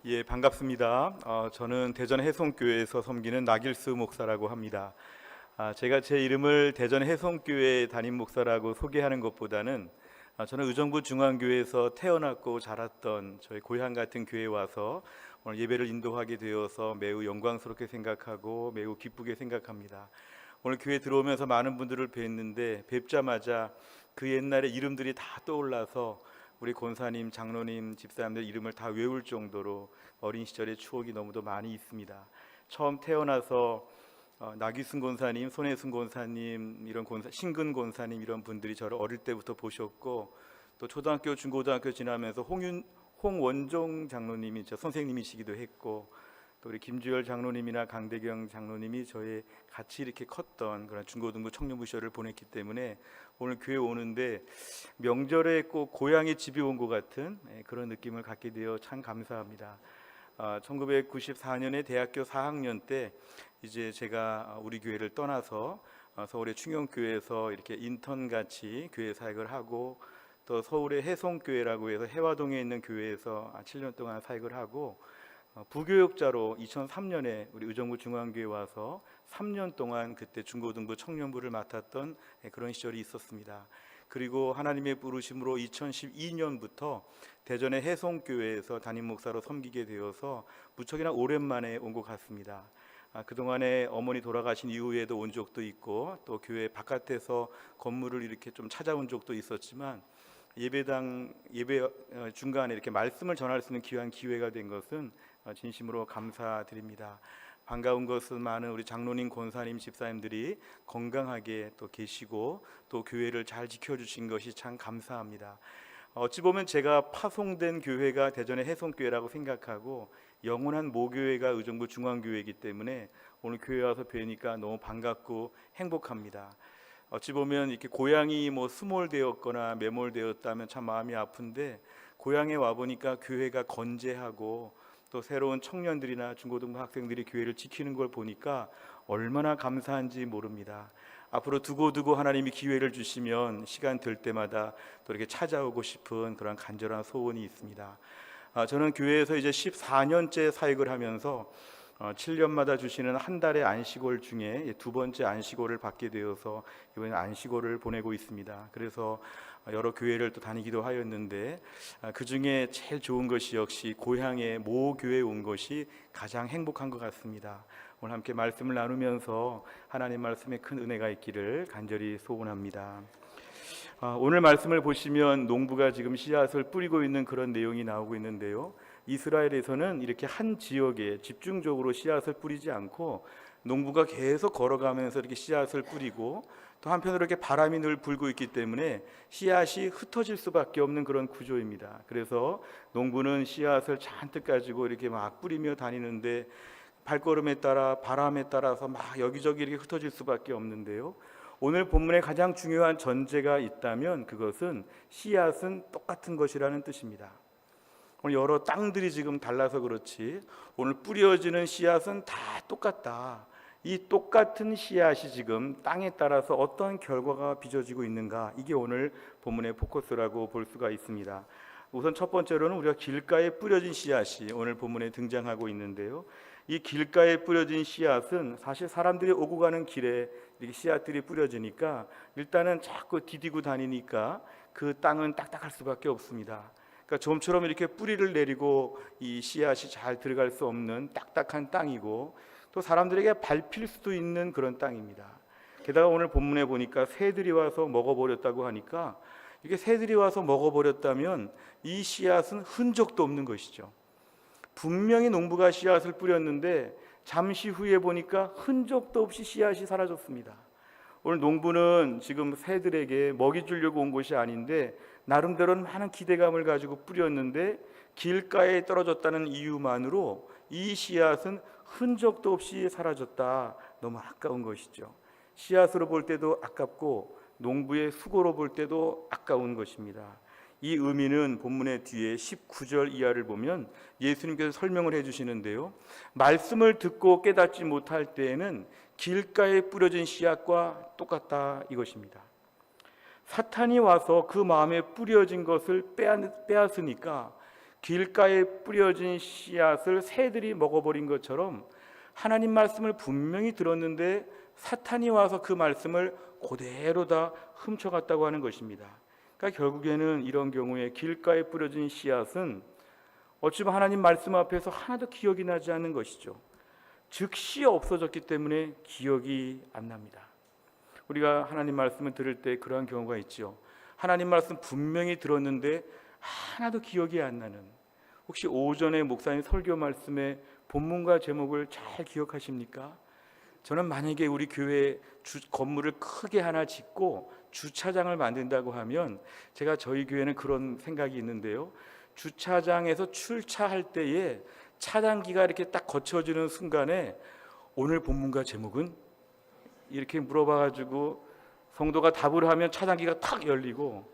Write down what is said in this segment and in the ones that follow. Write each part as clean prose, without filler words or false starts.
예, 반갑습니다. 저는 대전 해송교회에서 섬기는 나길수 목사라고 합니다. 제가 제 이름을 대전 해송교회 담임 목사라고 소개하는 것보다는 저는 의정부 중앙교회에서 태어났고 자랐던 저희 고향 같은 교회에 와서 오늘 예배를 인도하게 되어서 매우 영광스럽게 생각하고 매우 기쁘게 생각합니다. 오늘 교회 들어오면서 많은 분들을 뵀는데 뵙자마자 그 옛날의 이름들이 다 떠올라서 우리 권사님, 장로님, 집사님들 이름을 다 외울 정도로 어린 시절의 추억이 너무도 많이 있습니다. 처음 태어나서 나기순 권사님, 손혜순 권사님, 이런 신근 권사님 이런 분들이 저를 어릴 때부터 보셨고, 또 초등학교, 중고등학교 지나면서 홍원종 장로님이 저 선생님이시기도 했고, 또 우리 김주열 장로님이나 강대경 장로님이 저의 같이 이렇게 컸던 그런 중고등부 청년부 시절을 보냈기 때문에 오늘 교회 오는데 명절에 꼭 고향의 집이 온 것 같은 그런 느낌을 갖게 되어 참 감사합니다. 1994년에 대학교 4학년 때 이제 제가 우리 교회를 떠나서 서울의 충영교회에서 이렇게 인턴같이 교회 사역을 하고, 또 서울의 해송교회라고 해서 해화동에 있는 교회에서 7년 동안 사역을 하고, 부교육자로 2003년에 우리 의정부 중앙교회 와서 3년 동안 그때 중고등부 청년부를 맡았던 그런 시절이 있었습니다. 그리고 하나님의 부르심으로 2012년부터 대전의 해송교회에서 담임 목사로 섬기게 되어서 무척이나 오랜만에 온 것 같습니다. 그동안에 어머니 돌아가신 이후에도 온 적도 있고, 또 교회 바깥에서 건물을 이렇게 좀 찾아온 적도 있었지만, 예배 중간에 이렇게 말씀을 전할 수 있는 귀한 기회가 된 것은 진심으로 감사드립니다. 반가운 것은 많은 우리 장로님, 권사님, 집사님들이 건강하게 또 계시고 또 교회를 잘 지켜주신 것이 참 감사합니다. 어찌 보면 제가 파송된 교회가 대전의 해송교회라고 생각하고 영원한 모교회가 의정부 중앙교회이기 때문에 오늘 교회 와서 뵈니까 너무 반갑고 행복합니다. 어찌 보면 이렇게 고향이 수몰되었거나 매몰되었다면 참 마음이 아픈데, 고향에 와 보니까 교회가 건재하고 또 새로운 청년들이나 중고등부 학생들이 교회를 지키는 걸 보니까 얼마나 감사한지 모릅니다. 앞으로 두고두고 하나님이 기회를 주시면 시간 될 때마다 또 이렇게 찾아오고 싶은 그런 간절한 소원이 있습니다. 저는 교회에서 이제 14년째 사역을 하면서 7년마다 주시는 한 달의 안식월 중에 두 번째 안식월을 받게 되어서 이번에 안식월을 보내고 있습니다. 그래서 여러 교회를 또 다니기도 하였는데, 그 중에 제일 좋은 것이 역시 고향의 모 교회에 온 것이 가장 행복한 것 같습니다. 오늘 함께 말씀을 나누면서 하나님 말씀에 큰 은혜가 있기를 간절히 소원합니다. 오늘 말씀을 보시면 농부가 지금 씨앗을 뿌리고 있는 그런 내용이 나오고 있는데요, 이스라엘에서는 이렇게 한 지역에 집중적으로 씨앗을 뿌리지 않고 농부가 계속 걸어가면서 이렇게 씨앗을 뿌리고, 또 한편으로 이렇게 바람이 늘 불고 있기 때문에 씨앗이 흩어질 수밖에 없는 그런 구조입니다. 그래서 농부는 씨앗을 잔뜩 가지고 이렇게 막 뿌리며 다니는데 발걸음에 따라 바람에 따라서 막 여기저기 이렇게 흩어질 수밖에 없는데요, 오늘 본문에 가장 중요한 전제가 있다면 그것은 씨앗은 똑같은 것이라는 뜻입니다. 오늘 여러 땅들이 지금 달라서 그렇지 오늘 뿌려지는 씨앗은 다 똑같다. 이 똑같은 씨앗이 지금 땅에 따라서 어떤 결과가 빚어지고 있는가, 이게 오늘 본문의 포커스라고 볼 수가 있습니다. 우선 첫 번째로는 우리가 길가에 뿌려진 씨앗이 오늘 본문에 등장하고 있는데요, 이 길가에 뿌려진 씨앗은 사실 사람들이 오고 가는 길에 이렇게 씨앗들이 뿌려지니까 일단은 자꾸 디디고 다니니까 그 땅은 딱딱할 수밖에 없습니다. 그러니까 좀처럼 이렇게 뿌리를 내리고 이 씨앗이 잘 들어갈 수 없는 딱딱한 땅이고, 또 사람들에게 밟힐 수도 있는 그런 땅입니다. 게다가 오늘 본문에 보니까 새들이 와서 먹어버렸다고 하니까, 이게 새들이 와서 먹어버렸다면 이 씨앗은 흔적도 없는 것이죠. 분명히 농부가 씨앗을 뿌렸는데 잠시 후에 보니까 흔적도 없이 씨앗이 사라졌습니다. 오늘 농부는 지금 새들에게 먹이 주려고 온 것이 아닌데 나름대로는 많은 기대감을 가지고 뿌렸는데 길가에 떨어졌다는 이유만으로 이 씨앗은 흔적도 없이 사라졌다. 너무 아까운 것이죠. 씨앗으로 볼 때도 아깝고 농부의 수고로 볼 때도 아까운 것입니다. 이 의미는 본문의 뒤에 19절 이하를 보면 예수님께서 설명을 해주시는데요, 말씀을 듣고 깨닫지 못할 때에는 길가에 뿌려진 씨앗과 똑같다 이것입니다. 사탄이 와서 그 마음에 뿌려진 것을 빼앗으니까 길가에 뿌려진 씨앗을 새들이 먹어버린 것처럼 하나님 말씀을 분명히 들었는데 사탄이 와서 그 말씀을 그대로 다 훔쳐갔다고 하는 것입니다. 그러니까 결국에는 이런 경우에 길가에 뿌려진 씨앗은 어찌 보면 하나님 말씀 앞에서 하나도 기억이 나지 않는 것이죠. 즉시 없어졌기 때문에 기억이 안 납니다. 우리가 하나님 말씀을 들을 때 그러한 경우가 있죠. 하나님 말씀 분명히 들었는데 하나도 기억이 안 나는, 혹시 오전에 목사님 설교 말씀의 본문과 제목을 잘 기억하십니까? 저는 만약에 우리 교회 건물을 크게 하나 짓고 주차장을 만든다고 하면, 제가 저희 교회는 그런 생각이 있는데요, 주차장에서 출차할 때에 차단기가 이렇게 딱 거쳐지는 순간에 오늘 본문과 제목은? 이렇게 물어봐가지고 성도가 답을 하면 차단기가 탁 열리고,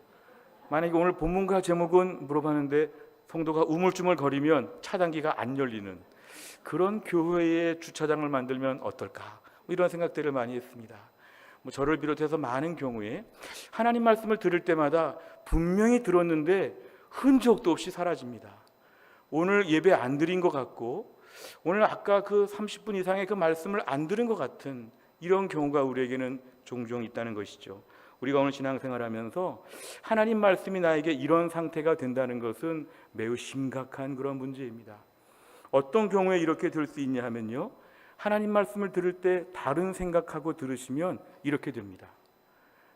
만약에 오늘 본문과 제목은 물어봤는데 성도가 우물쭈물 거리면 차단기가 안 열리는 그런 교회의 주차장을 만들면 어떨까, 이런 생각들을 많이 했습니다. 저를 비롯해서 많은 경우에 하나님 말씀을 들을 때마다 분명히 들었는데 흔적도 없이 사라집니다. 오늘 예배 안 드린 것 같고, 오늘 아까 그 30분 이상의 그 말씀을 안 들은 것 같은 이런 경우가 우리에게는 종종 있다는 것이죠. 우리가 오늘 신앙생활하면서 하나님 말씀이 나에게 이런 상태가 된다는 것은 매우 심각한 그런 문제입니다. 어떤 경우에 이렇게 될 수 있냐 하면요, 하나님 말씀을 들을 때 다른 생각하고 들으시면 이렇게 됩니다.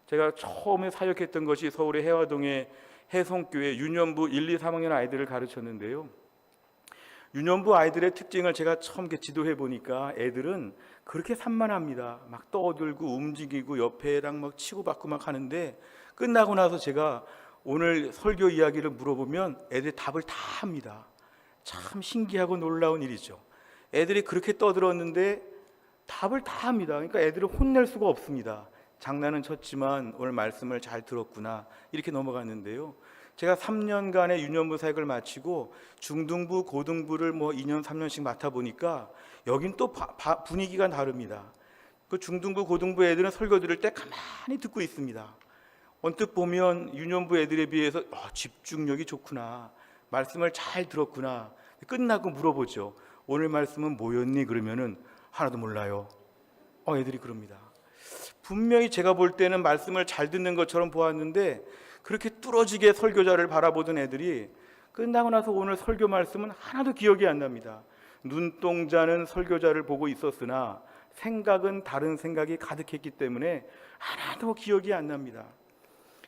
제가 처음에 사역했던 것이 서울의 해화동의 해송교회 유년부 1, 2, 3학년 아이들을 가르쳤는데요, 유년부 아이들의 특징을 제가 처음 지도해 보니까 애들은 그렇게 산만합니다. 막 떠들고 움직이고 옆에랑 막 치고받고 막 하는데, 끝나고 나서 제가 오늘 설교 이야기를 물어보면 애들이 답을 다 합니다. 참 신기하고 놀라운 일이죠. 애들이 그렇게 떠들었는데 답을 다 합니다. 그러니까 애들을 혼낼 수가 없습니다. 장난은 쳤지만 오늘 말씀을 잘 들었구나, 이렇게 넘어갔는데요, 제가 3년간의 유년부 사역을 마치고 중등부, 고등부를 2년, 3년씩 맡아보니까 여긴 또 분위기가 다릅니다. 그 중등부, 고등부 애들은 설교 들을 때 가만히 듣고 있습니다. 언뜻 보면 유년부 애들에 비해서 집중력이 좋구나, 말씀을 잘 들었구나. 끝나고 물어보죠. 오늘 말씀은 뭐였니? 그러면은 하나도 몰라요. 애들이 그럽니다. 분명히 제가 볼 때는 말씀을 잘 듣는 것처럼 보았는데 그렇게 뚫어지게 설교자를 바라보던 애들이 끝나고 나서 오늘 설교 말씀은 하나도 기억이 안 납니다. 눈동자는 설교자를 보고 있었으나 생각은 다른 생각이 가득했기 때문에 하나도 기억이 안 납니다.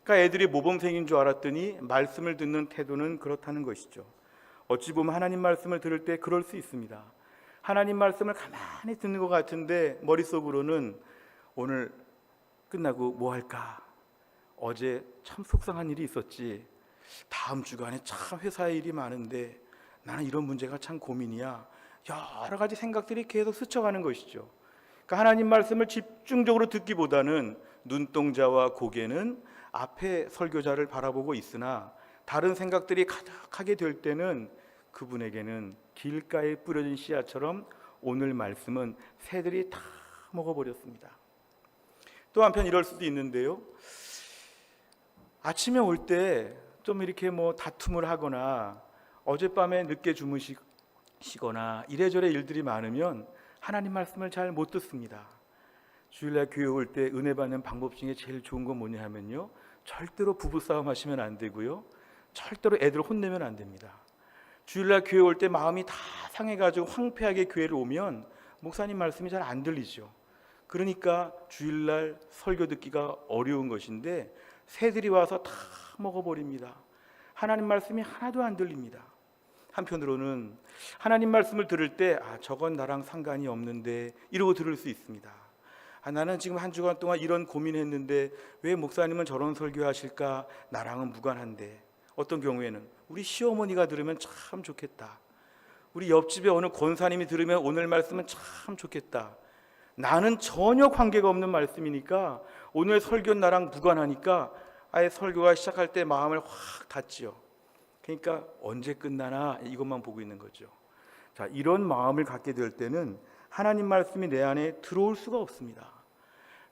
그러니까 애들이 모범생인 줄 알았더니 말씀을 듣는 태도는 그렇다는 것이죠. 어찌 보면 하나님 말씀을 들을 때 그럴 수 있습니다. 하나님 말씀을 가만히 듣는 것 같은데 머릿속으로는 오늘 끝나고 뭐 할까? 어제 참 속상한 일이 있었지. 다음 주간에 참 회사에 일이 많은데 나는 이런 문제가 참 고민이야. 여러 가지 생각들이 계속 스쳐가는 것이죠. 그러니까 하나님 말씀을 집중적으로 듣기보다는 눈동자와 고개는 앞에 설교자를 바라보고 있으나 다른 생각들이 가득하게 될 때는 그분에게는 길가에 뿌려진 씨앗처럼 오늘 말씀은 새들이 다 먹어버렸습니다. 또 한편 이럴 수도 있는데요, 아침에 올 때 좀 이렇게 다툼을 하거나 어젯밤에 늦게 주무시거나 이래저래 일들이 많으면 하나님 말씀을 잘 못 듣습니다. 주일날 교회 올 때 은혜 받는 방법 중에 제일 좋은 건 뭐냐 하면요, 절대로 부부싸움 하시면 안 되고요, 절대로 애들 혼내면 안 됩니다. 주일날 교회 올 때 마음이 다 상해가지고 황폐하게 교회를 오면 목사님 말씀이 잘 안 들리죠. 그러니까 주일날 설교 듣기가 어려운 것인데 새들이 와서 다 먹어버립니다. 하나님 말씀이 하나도 안 들립니다. 한편으로는 하나님 말씀을 들을 때 저건 나랑 상관이 없는데 이러고 들을 수 있습니다. 나는 지금 한 주간 동안 이런 고민했는데 왜 목사님은 저런 설교하실까? 나랑은 무관한데. 어떤 경우에는 우리 시어머니가 들으면 참 좋겠다. 우리 옆집에 어느 권사님이 들으면 오늘 말씀은 참 좋겠다. 나는 전혀 관계가 없는 말씀이니까 오늘 설교는 나랑 무관하니까 아예 설교가 시작할 때 마음을 확 닫지요. 그러니까 언제 끝나나 이것만 보고 있는 거죠. 자, 이런 마음을 갖게 될 때는 하나님 말씀이 내 안에 들어올 수가 없습니다.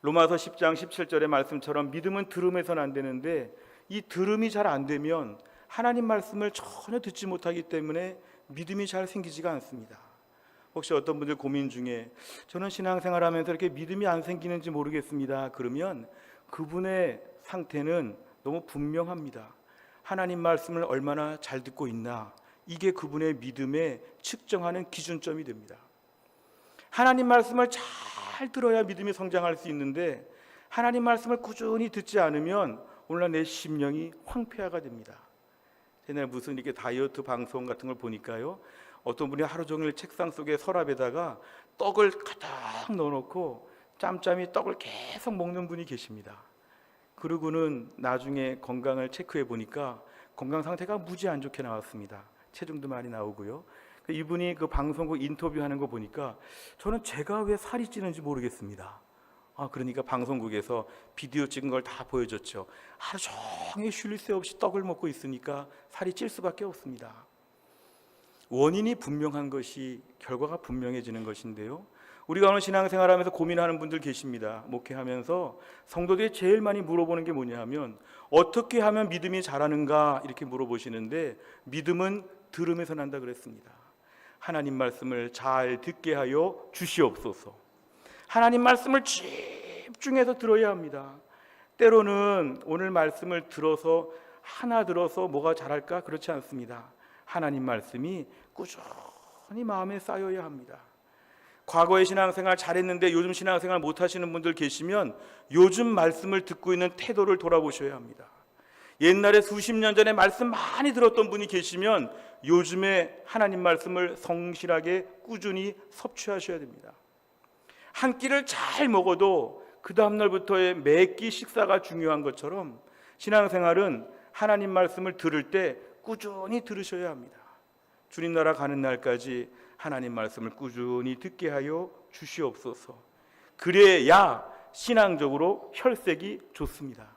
로마서 10장 17절의 말씀처럼 믿음은 들음에서는 안 되는데 이 들음이 잘 안 되면 하나님 말씀을 전혀 듣지 못하기 때문에 믿음이 잘 생기지가 않습니다. 혹시 어떤 분들 고민 중에 저는 신앙생활하면서 이렇게 믿음이 안 생기는지 모르겠습니다. 그러면 그분의 상태는 너무 분명합니다. 하나님 말씀을 얼마나 잘 듣고 있나, 이게 그분의 믿음에 측정하는 기준점이 됩니다. 하나님 말씀을 잘 들어야 믿음이 성장할 수 있는데 하나님 말씀을 꾸준히 듣지 않으면 오늘날 내 심령이 황폐화가 됩니다. 옛날에 무슨 이렇게 다이어트 방송 같은 걸 보니까요, 어떤 분이 하루 종일 책상 속에 서랍에다가 떡을 가득 넣어놓고 짬짬이 떡을 계속 먹는 분이 계십니다. 그러고는 나중에 건강을 체크해 보니까 건강 상태가 무지 안 좋게 나왔습니다. 체중도 많이 나오고요. 이분이 그 방송국 인터뷰하는 거 보니까 저는 제가 왜 살이 찌는지 모르겠습니다. 그러니까 방송국에서 비디오 찍은 걸 다 보여줬죠. 하루 종일 쉴 새 없이 떡을 먹고 있으니까 살이 찔 수밖에 없습니다. 원인이 분명한 것이 결과가 분명해지는 것인데요, 우리가 오늘 신앙생활하면서 고민하는 분들 계십니다. 목회하면서 성도들이 제일 많이 물어보는 게 뭐냐 하면 어떻게 하면 믿음이 자라는가 이렇게 물어보시는데, 믿음은 들음에서 난다 그랬습니다. 하나님 말씀을 잘 듣게 하여 주시옵소서. 하나님 말씀을 집중해서 들어야 합니다. 때로는 오늘 말씀을 들어서 하나 들어서 뭐가 자랄까? 그렇지 않습니다. 하나님 말씀이 꾸준히 마음에 쌓여야 합니다. 과거의 신앙생활 잘했는데 요즘 신앙생활 못하시는 분들 계시면 요즘 말씀을 듣고 있는 태도를 돌아보셔야 합니다. 옛날에 수십 년 전에 말씀 많이 들었던 분이 계시면 요즘에 하나님 말씀을 성실하게 꾸준히 섭취하셔야 됩니다. 한 끼를 잘 먹어도 그 다음날부터의 매 끼 식사가 중요한 것처럼 신앙생활은 하나님 말씀을 들을 때 꾸준히 들으셔야 합니다. 주님 나라 가는 날까지 하나님 말씀을 꾸준히 듣게 하여 주시옵소서. 그래야 신앙적으로 혈색이 좋습니다.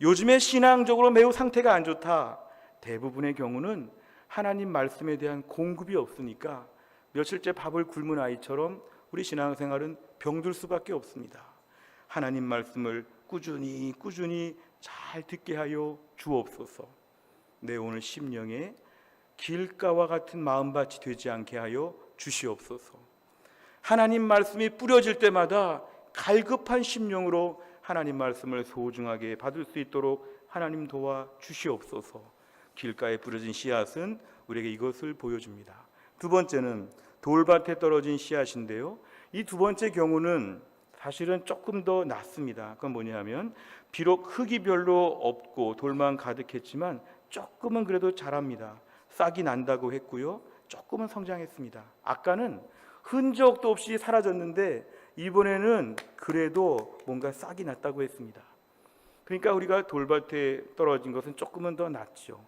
요즘에 신앙적으로 매우 상태가 안 좋다. 대부분의 경우는 하나님 말씀에 대한 공급이 없으니까 며칠째 밥을 굶은 아이처럼 우리 신앙생활은 병들 수밖에 없습니다. 하나님 말씀을 꾸준히 잘 듣게 하여 주옵소서. 내 오늘 심령에 길가와 같은 마음밭이 되지 않게 하여 주시옵소서. 하나님 말씀이 뿌려질 때마다 갈급한 심령으로 하나님 말씀을 소중하게 받을 수 있도록 하나님 도와 주시옵소서. 길가에 뿌려진 씨앗은 우리에게 이것을 보여줍니다. 두 번째는 돌밭에 떨어진 씨앗인데요, 이 두 번째 경우는 사실은 조금 더 낫습니다. 그건 뭐냐면 비록 흙이 별로 없고 돌만 가득했지만 조금은 그래도 자랍니다. 싹이 난다고 했고요, 조금은 성장했습니다. 아까는 흔적도 없이 사라졌는데 이번에는 그래도 뭔가 싹이 났다고 했습니다. 그러니까 우리가 돌밭에 떨어진 것은 조금은 더 낫죠.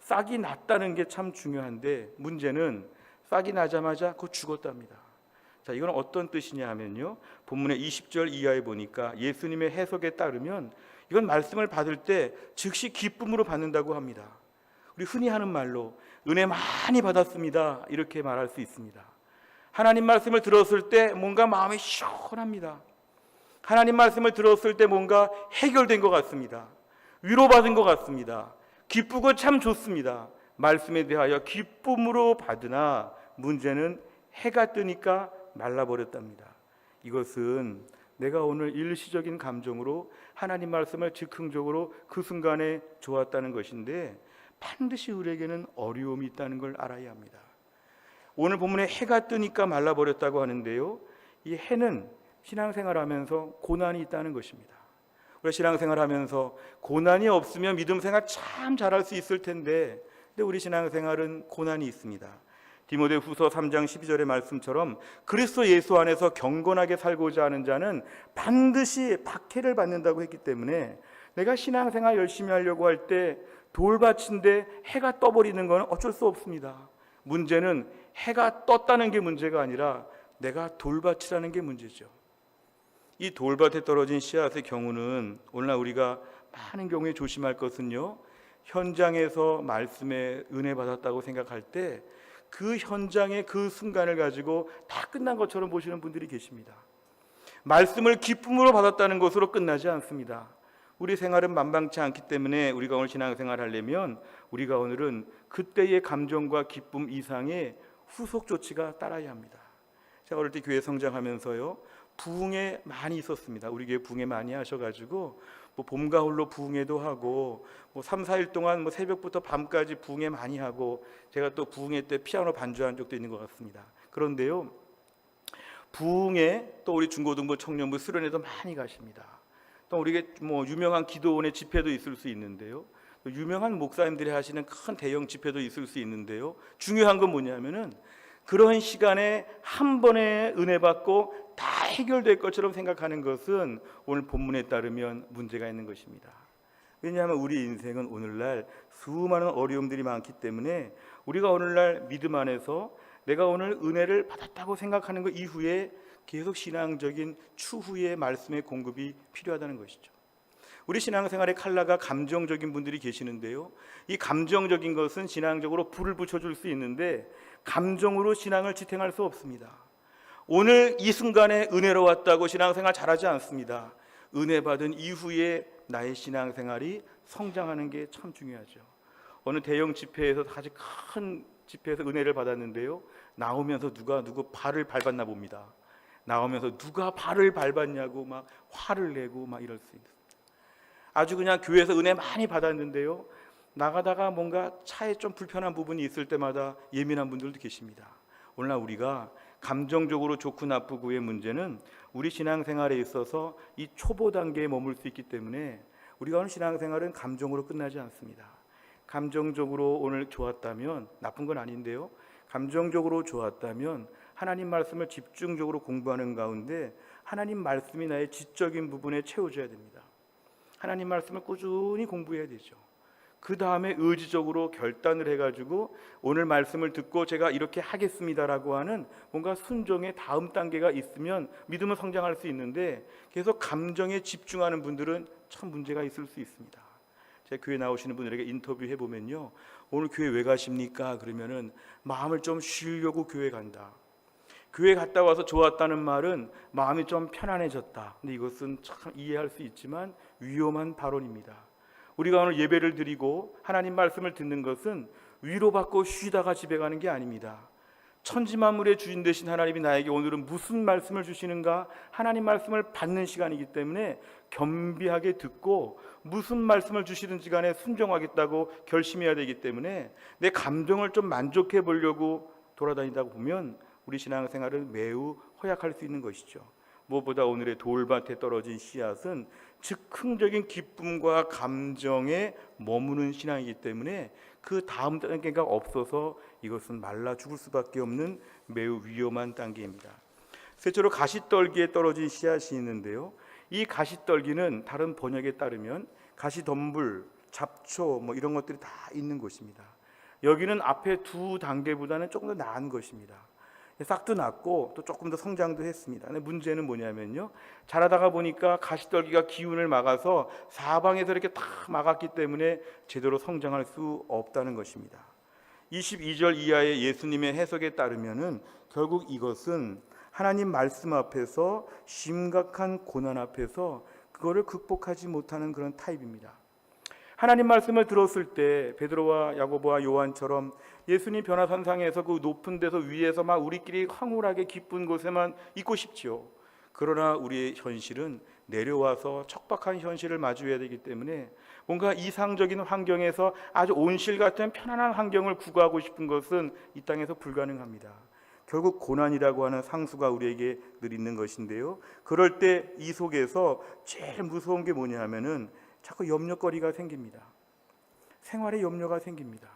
싹이 났다는 게 참 중요한데 문제는 싹이 나자마자 그거 죽었답니다. 자, 이건 어떤 뜻이냐 하면요, 본문의 20절 이하에 보니까 예수님의 해석에 따르면 이건 말씀을 받을 때 즉시 기쁨으로 받는다고 합니다. 우리 흔히 하는 말로 은혜 많이 받았습니다 이렇게 말할 수 있습니다. 하나님 말씀을 들었을 때 뭔가 마음이 시원합니다. 하나님 말씀을 들었을 때 뭔가 해결된 것 같습니다. 위로받은 것 같습니다. 기쁘고 참 좋습니다. 말씀에 대하여 기쁨으로 받으나 문제는 해가 뜨니까 말라버렸답니다. 이것은 내가 오늘 일시적인 감정으로 하나님 말씀을 즉흥적으로 그 순간에 좋았다는 것인데 반드시 우리에게는 어려움이 있다는 걸 알아야 합니다. 오늘 본문에 해가 뜨니까 말라버렸다고 하는데요, 이 해는 신앙생활하면서 고난이 있다는 것입니다. 우리가 신앙생활하면서 고난이 없으면 믿음생활 참 잘할 수 있을 텐데, 근데 우리 신앙생활은 고난이 있습니다. 디모데후서 3장 12절의 말씀처럼 그리스도 예수 안에서 경건하게 살고자 하는 자는 반드시 박해를 받는다고 했기 때문에 내가 신앙생활 열심히 하려고 할 때 돌밭인데 해가 떠버리는 건 어쩔 수 없습니다. 문제는 해가 떴다는 게 문제가 아니라 내가 돌밭이라는 게 문제죠. 이 돌밭에 떨어진 씨앗의 경우는 오늘날 우리가 많은 경우에 조심할 것은요, 현장에서 말씀에 은혜 받았다고 생각할 때 그 현장의 그 순간을 가지고 다 끝난 것처럼 보시는 분들이 계십니다. 말씀을 기쁨으로 받았다는 것으로 끝나지 않습니다. 우리 생활은 만만치 않기 때문에 우리가 오늘 신앙생활 하려면 우리가 오늘은 그때의 감정과 기쁨 이상의 후속 조치가 따라야 합니다. 제가 어릴 때 교회 성장하면서요, 부흥회 많이 있었습니다. 우리 교회 부흥회 많이 하셔가지고 뭐 봄 가을로 부흥회도 하고 뭐 3, 4일 동안 뭐 새벽부터 밤까지 부흥회 많이 하고, 제가 또 부흥회 때 피아노 반주한 적도 있는 것 같습니다. 그런데요, 부흥회 또 우리 중고등부 청년부 수련회도 많이 가십니다. 또 우리가 뭐 유명한 기도원의 집회도 있을 수 있는데요, 또 유명한 목사님들이 하시는 큰 대형 집회도 있을 수 있는데요, 중요한 건 뭐냐면은 그런 시간에 한 번에 은혜 받고 다 해결될 것처럼 생각하는 것은 오늘 본문에 따르면 문제가 있는 것입니다. 왜냐하면 우리 인생은 오늘날 수많은 어려움들이 많기 때문에 우리가 오늘날 믿음 안에서 내가 오늘 은혜를 받았다고 생각하는 것 이후에 계속 신앙적인 추후의 말씀의 공급이 필요하다는 것이죠. 우리 신앙생활의 칼라가 감정적인 분들이 계시는데요, 이 감정적인 것은 신앙적으로 불을 붙여줄 수 있는데 감정으로 신앙을 지탱할 수 없습니다. 오늘 이 순간에 은혜로웠다고 신앙생활 잘하지 않습니다. 은혜 받은 이후에 나의 신앙생활이 성장하는 게 참 중요하죠. 어느 대형 집회에서, 아주 큰 집회에서 은혜를 받았는데요, 나오면서 누구 발을 밟았나 봅니다. 나오면서 누가 발을 밟았냐고 막 화를 내고 막 이럴 수 있습니다. 아주 그냥 교회에서 은혜 많이 받았는데요, 나가다가 뭔가 차에 좀 불편한 부분이 있을 때마다 예민한 분들도 계십니다. 오늘날 우리가 감정적으로 좋고 나쁘고의 문제는 우리 신앙생활에 있어서 이 초보 단계에 머물 수 있기 때문에 우리가 오늘 신앙생활은 감정으로 끝나지 않습니다. 감정적으로 오늘 좋았다면, 나쁜 건 아닌데요, 감정적으로 좋았다면 하나님 말씀을 집중적으로 공부하는 가운데 하나님 말씀이 나의 지적인 부분에 채워줘야 됩니다. 하나님 말씀을 꾸준히 공부해야 되죠. 그 다음에 의지적으로 결단을 해가지고 오늘 말씀을 듣고 제가 이렇게 하겠습니다라고 하는 뭔가 순종의 다음 단계가 있으면 믿음은 성장할 수 있는데, 계속 감정에 집중하는 분들은 참 문제가 있을 수 있습니다. 제가 교회 나오시는 분들에게 인터뷰해 보면요, 오늘 교회 왜 가십니까? 그러면은 마음을 좀 쉬려고 교회 간다. 교회 갔다 와서 좋았다는 말은 마음이 좀 편안해졌다. 근데 이것은 참 이해할 수 있지만 위험한 발언입니다. 우리가 오늘 예배를 드리고 하나님 말씀을 듣는 것은 위로받고 쉬다가 집에 가는 게 아닙니다. 천지만물의 주인 되신 하나님이 나에게 오늘은 무슨 말씀을 주시는가, 하나님 말씀을 받는 시간이기 때문에 겸비하게 듣고 무슨 말씀을 주시든지 간에 순종하겠다고 결심해야 되기 때문에 내 감정을 좀 만족해 보려고 돌아다니다가 보면 우리 신앙생활은 매우 허약할 수 있는 것이죠. 무엇보다 오늘의 돌밭에 떨어진 씨앗은 즉흥적인 기쁨과 감정에 머무는 신앙이기 때문에 그 다음 단계가 없어서 이것은 말라 죽을 수밖에 없는 매우 위험한 단계입니다. 셋째로 가시떨기에 떨어진 씨앗이 있는데요, 이 가시떨기는 다른 번역에 따르면 가시덤불, 잡초 뭐 이런 것들이 다 있는 곳입니다. 여기는 앞에 두 단계보다는 조금 더 나은 것입니다. 싹도 났고 또 조금 더 성장도 했습니다. 근데 문제는 뭐냐면요, 자라다가 보니까 가시떨기가 기운을 막아서 사방에서 이렇게 다 막았기 때문에 제대로 성장할 수 없다는 것입니다. 22절 이하의 예수님의 해석에 따르면은 결국 이것은 하나님 말씀 앞에서 심각한 고난 앞에서 그거를 극복하지 못하는 그런 타입입니다. 하나님 말씀을 들었을 때 베드로와 야고보와 요한처럼 예수님 변화산상에서 그 높은 데서 위에서 막 우리끼리 황홀하게 기쁜 곳에만 있고 싶지요. 그러나 우리의 현실은 내려와서 척박한 현실을 마주해야 되기 때문에 뭔가 이상적인 환경에서 아주 온실 같은 편안한 환경을 구가하고 싶은 것은 이 땅에서 불가능합니다. 결국 고난이라고 하는 상수가 우리에게 늘 있는 것인데요, 그럴 때 이 속에서 제일 무서운 게 뭐냐 하면은 자꾸 염려거리가 생깁니다. 생활에 염려가 생깁니다.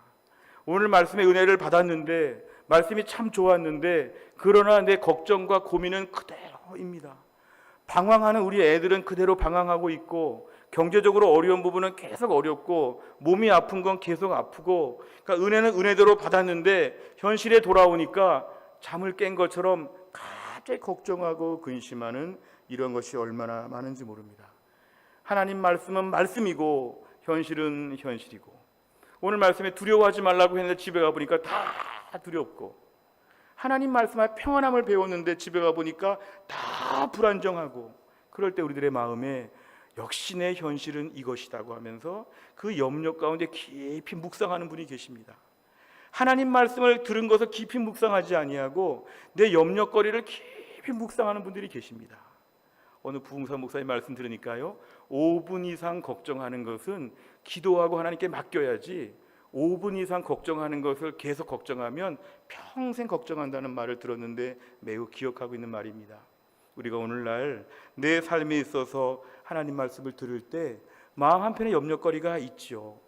오늘 말씀의 은혜를 받았는데, 말씀이 참 좋았는데, 그러나 내 걱정과 고민은 그대로입니다. 방황하는 우리 애들은 그대로 방황하고 있고, 경제적으로 어려운 부분은 계속 어렵고, 몸이 아픈 건 계속 아프고, 그러니까 은혜는 은혜대로 받았는데 현실에 돌아오니까 잠을 깬 것처럼 갑자기 걱정하고 근심하는 이런 것이 얼마나 많은지 모릅니다. 하나님 말씀은 말씀이고 현실은 현실이고, 오늘 말씀에 두려워하지 말라고 했는데 집에 가보니까 다 두렵고, 하나님 말씀에 평안함을 배웠는데 집에 가보니까 다 불안정하고, 그럴 때 우리들의 마음에 역시 내 현실은 이것이라고 하면서 그 염려 가운데 깊이 묵상하는 분이 계십니다. 하나님 말씀을 들은 것을 깊이 묵상하지 아니하고 내 염려거리를 깊이 묵상하는 분들이 계십니다. 어느 부흥사 목사님 말씀 들으니까요, 5분 이상 걱정하는 것은 기도하고 하나님께 맡겨야지 5분 이상 걱정하는 것을 계속 걱정하면 평생 걱정한다는 말을 들었는데 매우 기억하고 있는 말입니다. 우리가 오늘날 내 삶에 있어서 하나님 말씀을 들을 때 마음 한편에 염려거리가 있죠.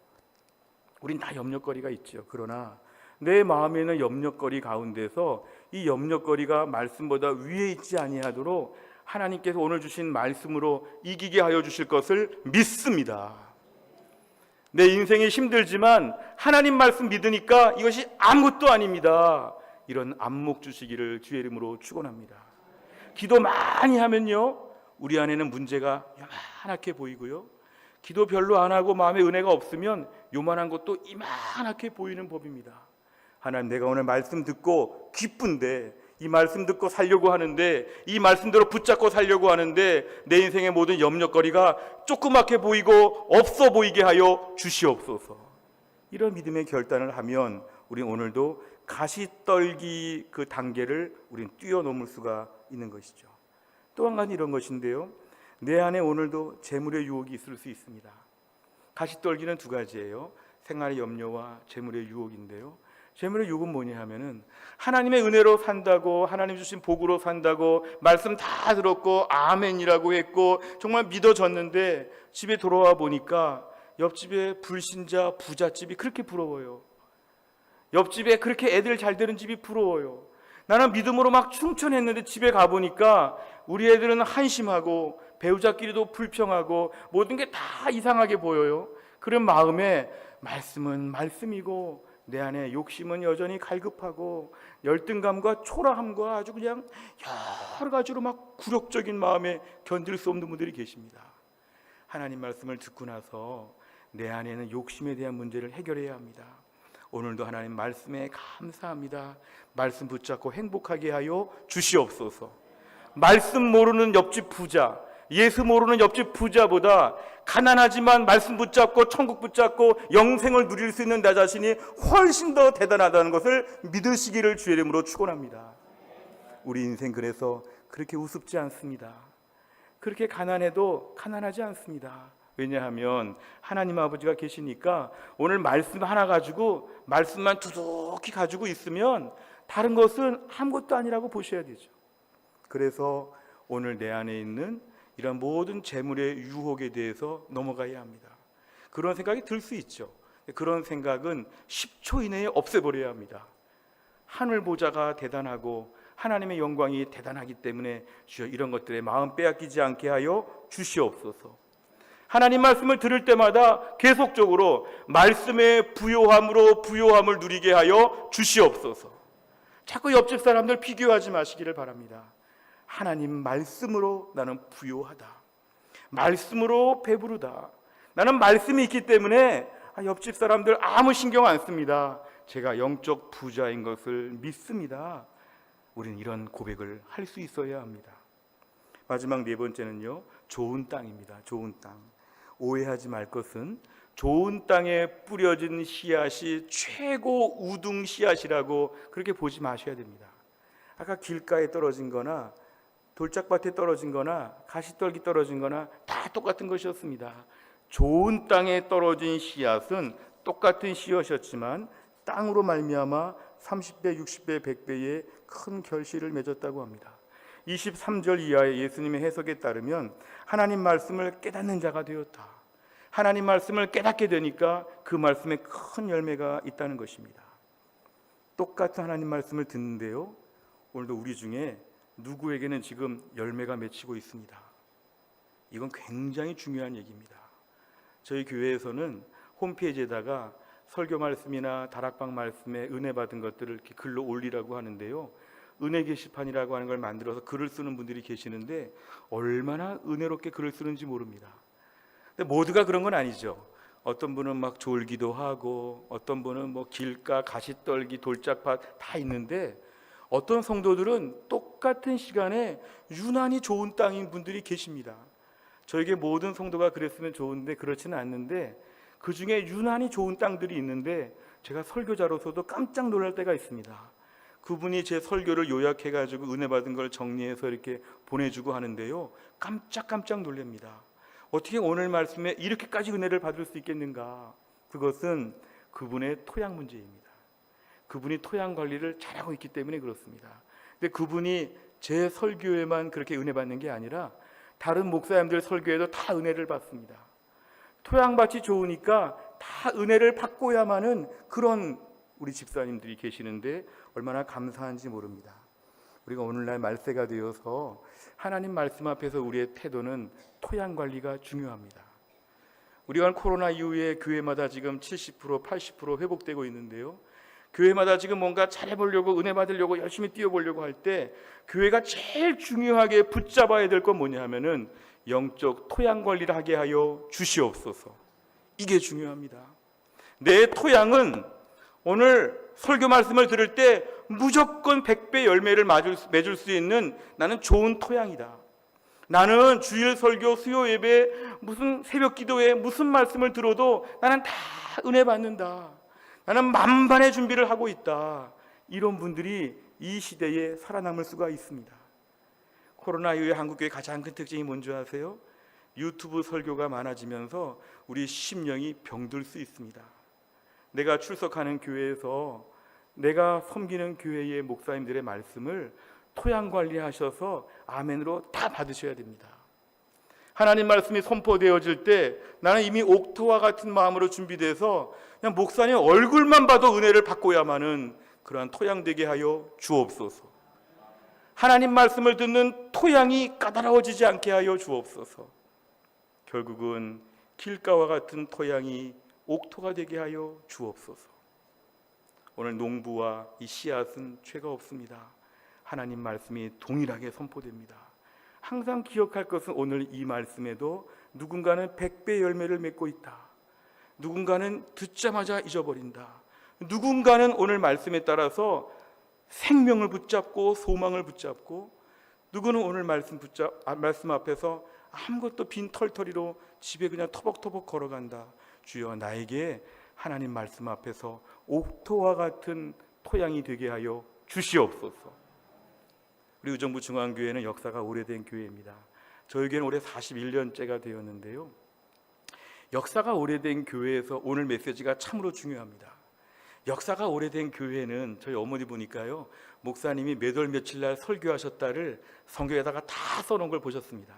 우린 다 염려거리가 있죠. 그러나 내 마음에 있는 염려거리 가운데서 이 염려거리가 말씀보다 위에 있지 아니하도록 하나님께서 오늘 주신 말씀으로 이기게 하여 주실 것을 믿습니다. 내 인생이 힘들지만 하나님 말씀 믿으니까 이것이 아무것도 아닙니다. 이런 안목 주시기를 주의 이름으로 축원합니다. 기도 많이 하면요, 우리 안에는 문제가 요만하게 보이고요, 기도 별로 안 하고 마음에 은혜가 없으면 요만한 것도 이만하게 보이는 법입니다. 하나님, 내가 오늘 말씀 듣고 기쁜데, 이 말씀 듣고 살려고 하는데, 이 말씀대로 붙잡고 살려고 하는데 내 인생의 모든 염려거리가 조그맣게 보이고 없어 보이게 하여 주시옵소서. 이런 믿음의 결단을 하면 우리는 오늘도 가시떨기 그 단계를 우리는 뛰어넘을 수가 있는 것이죠. 또 한 가지 이런 것인데요, 내 안에 오늘도 재물의 유혹이 있을 수 있습니다. 가시떨기는 두 가지예요. 생활의 염려와 재물의 유혹인데요, 재물의 유혹은 뭐냐 하면은 하나님의 은혜로 산다고, 하나님 주신 복으로 산다고 말씀 다 들었고 아멘이라고 했고 정말 믿어졌는데 집에 돌아와 보니까 옆집에 불신자 부잣집이 그렇게 부러워요. 옆집에 그렇게 애들 잘 되는 집이 부러워요. 나는 믿음으로 막 충천했는데 집에 가보니까 우리 애들은 한심하고 배우자끼리도 불평하고 모든 게 다 이상하게 보여요. 그런 마음에 말씀은 말씀이고 내 안에 욕심은 여전히 갈급하고 열등감과 초라함과 아주 그냥 여러 가지로 막 굴욕적인 마음에 견딜 수 없는 분들이 계십니다. 하나님 말씀을 듣고 나서 내 안에는 욕심에 대한 문제를 해결해야 합니다. 오늘도 하나님 말씀에 감사합니다. 말씀 붙잡고 행복하게 하여 주시옵소서. 말씀 모르는 옆집 부자, 예수 모르는 옆집 부자보다 가난하지만 말씀 붙잡고 천국 붙잡고 영생을 누릴 수 있는 나 자신이 훨씬 더 대단하다는 것을 믿으시기를 주의 이름으로 축원합니다. 우리 인생 그래서 그렇게 우습지 않습니다. 그렇게 가난해도 가난하지 않습니다. 왜냐하면 하나님 아버지가 계시니까 오늘 말씀 하나 가지고 말씀만 두둑히 가지고 있으면 다른 것은 아무것도 아니라고 보셔야 되죠. 그래서 오늘 내 안에 있는 이런 모든 재물의 유혹에 대해서 넘어가야 합니다. 그런 생각이 들 수 있죠. 그런 생각은 10초 이내에 없애버려야 합니다. 하늘 보좌가 대단하고 하나님의 영광이 대단하기 때문에 주여 이런 것들에 마음 빼앗기지 않게 하여 주시옵소서. 하나님 말씀을 들을 때마다 계속적으로 말씀의 부요함으로 부요함을 누리게 하여 주시옵소서. 자꾸 옆집 사람들 비교하지 마시기를 바랍니다. 하나님 말씀으로 나는 부요하다. 말씀으로 배부르다. 나는 말씀이 있기 때문에 옆집 사람들 아무 신경 안 씁니다. 제가 영적 부자인 것을 믿습니다. 우리는 이런 고백을 할 수 있어야 합니다. 마지막 네 번째는요, 좋은 땅입니다. 좋은 땅. 오해하지 말 것은 좋은 땅에 뿌려진 씨앗이 최고 우등 씨앗이라고 그렇게 보지 마셔야 됩니다. 아까 길가에 떨어진 거나 돌짝밭에 떨어진 거나 가시떨기 떨어진 거나 다 똑같은 것이었습니다. 좋은 땅에 떨어진 씨앗은 똑같은 씨앗이었지만 땅으로 말미암아 30배, 60배, 100배의 큰 결실을 맺었다고 합니다. 23절 이하의 예수님의 해석에 따르면 하나님 말씀을 깨닫는 자가 되었다. 하나님 말씀을 깨닫게 되니까 그 말씀에 큰 열매가 있다는 것입니다. 똑같은 하나님 말씀을 듣는데요, 오늘도 우리 중에 누구에게는 지금 열매가 맺히고 있습니다. 이건 굉장히 중요한 얘기입니다. 저희 교회에서는 홈페이지에다가 설교 말씀이나 다락방 말씀에 은혜 받은 것들을 이렇게 글로 올리라고 하는데요, 은혜 게시판이라고 하는 걸 만들어서 글을 쓰는 분들이 계시는데 얼마나 은혜롭게 글을 쓰는지 모릅니다. 근데 모두가 그런 건 아니죠. 어떤 분은 막 졸기도 하고 어떤 분은 뭐 길가, 가시떨기, 돌짝밭 다 있는데 어떤 성도들은 똑같은 시간에 유난히 좋은 땅인 분들이 계십니다. 저에게 모든 성도가 그랬으면 좋은데 그렇지는 않는데 그 중에 유난히 좋은 땅들이 있는데 제가 설교자로서도 깜짝 놀랄 때가 있습니다. 그분이 제 설교를 요약해가지고 은혜 받은 걸 정리해서 이렇게 보내주고 하는데요, 깜짝 놀랍니다. 어떻게 오늘 말씀에 이렇게까지 은혜를 받을 수 있겠는가? 그것은 그분의 토양 문제입니다. 그분이 토양 관리를 잘하고 있기 때문에 그렇습니다. 근데 그분이 제 설교에만 그렇게 은혜 받는 게 아니라 다른 목사님들 설교에도 다 은혜를 받습니다. 토양밭이 좋으니까 다 은혜를 받고야만은 그런 우리 집사님들이 계시는데 얼마나 감사한지 모릅니다. 우리가 오늘날 말세가 되어서 하나님 말씀 앞에서 우리의 태도는 토양 관리가 중요합니다. 우리가 코로나 이후에 교회마다 지금 70%, 80% 회복되고 있는데요, 교회마다 지금 뭔가 잘해보려고 은혜 받으려고 열심히 뛰어보려고 할 때 교회가 제일 중요하게 붙잡아야 될 건 뭐냐 하면은 영적 토양 관리를 하게 하여 주시옵소서. 이게 중요합니다. 내 토양은 오늘 설교 말씀을 들을 때 무조건 100배 열매를 맺을 수 있는 나는 좋은 토양이다. 나는 주일 설교, 수요 예배, 무슨 새벽 기도회, 무슨 말씀을 들어도 나는 다 은혜 받는다. 나는 만반의 준비를 하고 있다. 이런 분들이 이 시대에 살아남을 수가 있습니다. 코로나 이후에 한국교회 가장 큰 특징이 뭔지 아세요? 유튜브 설교가 많아지면서 우리 심령이 병들 수 있습니다. 내가 출석하는 교회에서 내가 섬기는 교회의 목사님들의 말씀을 토양 관리하셔서 아멘으로 다 받으셔야 됩니다. 하나님 말씀이 선포되어질 때 나는 이미 옥토와 같은 마음으로 준비돼서 그냥 목사님 얼굴만 봐도 은혜를 받고야만은 그러한 토양 되게 하여 주옵소서. 하나님 말씀을 듣는 토양이 까다로워지지 않게 하여 주옵소서. 결국은 길가와 같은 토양이 옥토가 되게 하여 주옵소서. 오늘 농부와 이 씨앗은 죄가 없습니다. 하나님 말씀이 동일하게 선포됩니다. 항상 기억할 것은 오늘 이 말씀에도 누군가는 100배 열매를 맺고 있다. 누군가는 듣자마자 잊어버린다. 누군가는 오늘 말씀에 따라서 생명을 붙잡고 소망을 붙잡고, 누구는 오늘 말씀 앞에서 아무것도 빈 털터리로 집에 그냥 터벅터벅 걸어간다. 주여, 나에게 하나님 말씀 앞에서 옥토와 같은 토양이 되게 하여 주시옵소서. 우리 의정부 중앙교회는 역사가 오래된 교회입니다. 저에게는 올해 41년째가 되었는데요, 역사가 오래된 교회에서 오늘 메시지가 참으로 중요합니다. 역사가 오래된 교회는 저희 어머니 보니까요, 목사님이 몇 월 며칠 날 설교하셨다를 성경에다가 다 써놓은 걸 보셨습니다.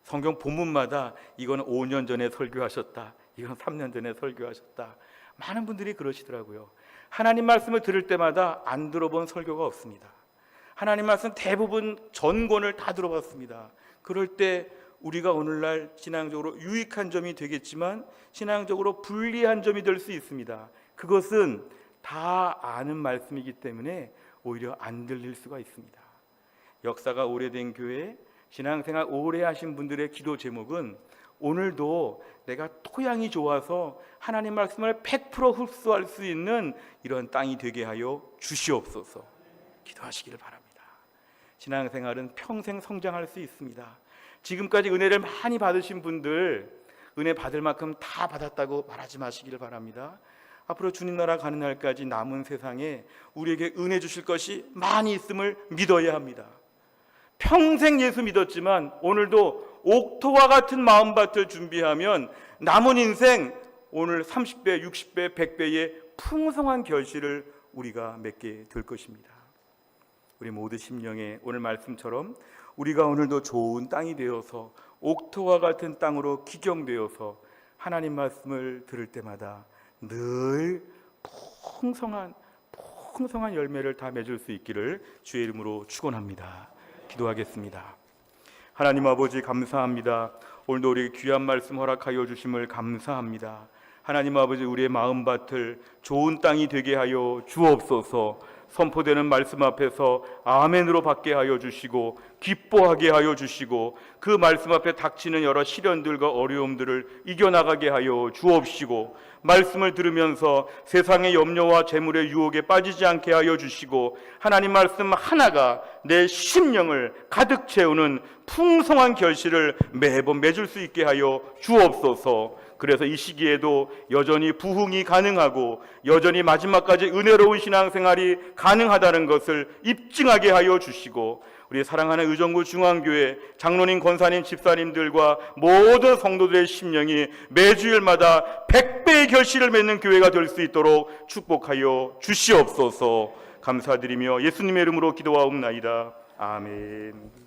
성경 본문마다 이건 5년 전에 설교하셨다, 이건 3년 전에 설교하셨다. 많은 분들이 그러시더라고요. 하나님 말씀을 들을 때마다 안 들어본 설교가 없습니다. 하나님 말씀 대부분 전권을 다 들어봤습니다. 그럴 때 우리가 오늘날 신앙적으로 유익한 점이 되겠지만 신앙적으로 불리한 점이 될 수 있습니다. 그것은 다 아는 말씀이기 때문에 오히려 안 들릴 수가 있습니다. 역사가 오래된 교회, 신앙생활 오래 하신 분들의 기도 제목은 오늘도 내가 토양이 좋아서 하나님 말씀을 100% 흡수할 수 있는 이런 땅이 되게 하여 주시옵소서. 기도하시기를 바랍니다. 신앙생활은 평생 성장할 수 있습니다. 지금까지 은혜를 많이 받으신 분들, 은혜 받을 만큼 다 받았다고 말하지 마시기를 바랍니다. 앞으로 주님 나라 가는 날까지 남은 세상에 우리에게 은혜 주실 것이 많이 있음을 믿어야 합니다. 평생 예수 믿었지만 오늘도 옥토와 같은 마음밭을 준비하면 남은 인생 오늘 30배, 60배, 100배의 풍성한 결실을 우리가 맺게 될 것입니다. 우리 모두 심령에 오늘 말씀처럼 우리가 오늘도 좋은 땅이 되어서 옥토와 같은 땅으로 기경되어서 하나님 말씀을 들을 때마다 늘 풍성한 열매를 다 맺을 수 있기를 주의 이름으로 축원합니다. 기도하겠습니다. 하나님 아버지, 감사합니다. 오늘도 우리 귀한 말씀 허락하여 주심을 감사합니다. 하나님 아버지, 우리의 마음밭을 좋은 땅이 되게 하여 주옵소서. 선포되는 말씀 앞에서 아멘으로 받게 하여 주시고 기뻐하게 하여 주시고 그 말씀 앞에 닥치는 여러 시련들과 어려움들을 이겨나가게 하여 주옵시고 말씀을 들으면서 세상의 염려와 재물의 유혹에 빠지지 않게 하여 주시고 하나님 말씀 하나가 내 심령을 가득 채우는 풍성한 결실을 매번 맺을 수 있게 하여 주옵소서. 그래서 이 시기에도 여전히 부흥이 가능하고 여전히 마지막까지 은혜로운 신앙생활이 가능하다는 것을 입증하게 하여 주시고 우리 사랑하는 의정부 중앙교회 장로님, 권사님, 집사님들과 모든 성도들의 심령이 매주일마다 100배의 결실을 맺는 교회가 될 수 있도록 축복하여 주시옵소서. 감사드리며 예수님의 이름으로 기도하옵나이다. 아멘.